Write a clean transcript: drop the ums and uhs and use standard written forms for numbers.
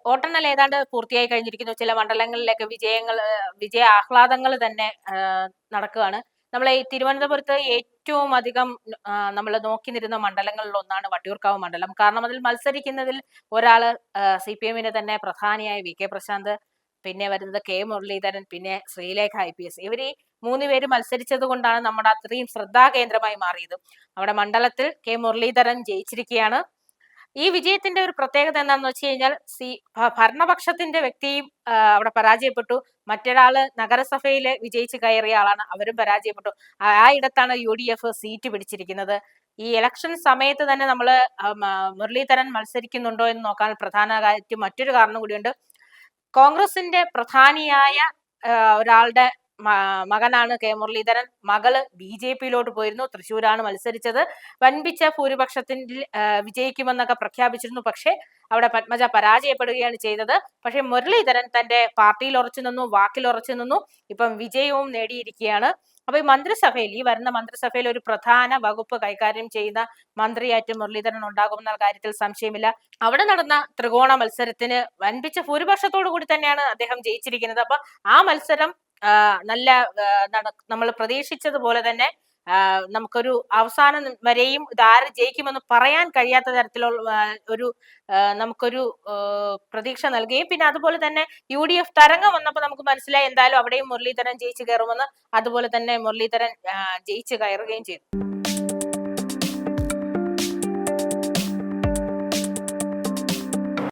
വോട്ടെണ്ണൽ ഏതാണ്ട് പൂർത്തിയായി കഴിഞ്ഞിരിക്കുന്നു. ചില മണ്ഡലങ്ങളിലേക്ക് വിജയ ആഹ്ലാദങ്ങൾ തന്നെ നടക്കുകയാണ്. നമ്മളെ ഈ തിരുവനന്തപുരത്ത് ഏറ്റവും അധികം നമ്മൾ നോക്കി നിരുന്ന മണ്ഡലങ്ങളിൽ ഒന്നാണ് വട്ടിയൂർക്കാവ് മണ്ഡലം. കാരണം അതിൽ മത്സരിക്കുന്നതിൽ ഒരാള് CPM തന്നെ പ്രധാനിയായ VK പ്രശാന്ത്, പിന്നെ വരുന്നത് K മുരളീധരൻ, പിന്നെ ശ്രീലേഖ IPS. ഇവര് മൂന്നുപേര് മത്സരിച്ചത് കൊണ്ടാണ് നമ്മുടെ അത്രയും ശ്രദ്ധാകേന്ദ്രമായി മാറിയത്. അവിടെ മണ്ഡലത്തിൽ K മുരളീധരൻ ജയിച്ചിരിക്കുകയാണ്. ഈ വിജയത്തിന്റെ ഒരു പ്രത്യേകത എന്താണെന്ന് വെച്ച് കഴിഞ്ഞാൽ ഭരണപക്ഷത്തിന്റെ വ്യക്തിയും അവിടെ പരാജയപ്പെട്ടു. മറ്റൊരാള് നഗരസഭയിൽ വിജയിച്ച് കയറിയ ആളാണ്, അവരും പരാജയപ്പെട്ടു. ആ ഇടത്താണ് UDF സീറ്റ് പിടിച്ചിരിക്കുന്നത്. ഈ ഇലക്ഷൻ സമയത്ത് തന്നെ നമ്മള് മുരളീധരൻ മത്സരിക്കുന്നുണ്ടോ എന്ന് നോക്കാൻ മറ്റൊരു കാരണം കൂടിയുണ്ട്. കോൺഗ്രസിന്റെ പ്രധാനിയായ ഒരാളുടെ മകനാണ് K മുരളീധരൻ. മകള് BJP-യിലോട്ട് പോയിരുന്നു. തൃശ്ശൂരാണ് മത്സരിച്ചത്. വൻപിച്ച ഭൂരിപക്ഷത്തിൽ വിജയിക്കുമെന്നൊക്കെ പ്രഖ്യാപിച്ചിരുന്നു. പക്ഷെ അവിടെ പത്മജ പരാജയപ്പെടുകയാണ് ചെയ്തത്. പക്ഷെ മുരളീധരൻ തന്റെ പാർട്ടിയിൽ ഉറച്ചു നിന്നു, വാക്കിൽ ഉറച്ചു നിന്നു. ഇപ്പം വിജയവും നേടിയിരിക്കുകയാണ്. അപ്പൊ ഈ വരുന്ന മന്ത്രിസഭയിൽ ഒരു പ്രധാന വകുപ്പ് കൈകാര്യം ചെയ്യുന്ന മന്ത്രിയായിട്ട് മുരളീധരൻ ഉണ്ടാകുമെന്ന കാര്യത്തിൽ സംശയമില്ല. അവിടെ നടന്ന ത്രികോണ മത്സരത്തിന് വൻപിച്ച ഭൂരിപക്ഷത്തോടു കൂടി തന്നെയാണ് അദ്ദേഹം ജയിച്ചിരിക്കുന്നത്. അപ്പൊ ആ മത്സരം നല്ല നമ്മൾ പ്രതീക്ഷിച്ചതുപോലെ തന്നെ നമുക്കൊരു അവസാനം വരെയും ഇത് ആര് ജയിക്കുമെന്ന് പറയാൻ കഴിയാത്ത തരത്തിലുള്ള നമുക്കൊരു പ്രതീക്ഷ നൽകുകയും, പിന്നെ അതുപോലെ തന്നെ UDF തരംഗം വന്നപ്പോൾ നമുക്ക് മനസ്സിലായി എന്തായാലും അവിടെയും മുരളീധരൻ ജയിച്ചു കയറുമെന്ന്. അതുപോലെ തന്നെ മുരളീധരൻ ജയിച്ചു കയറുകയും ചെയ്തു.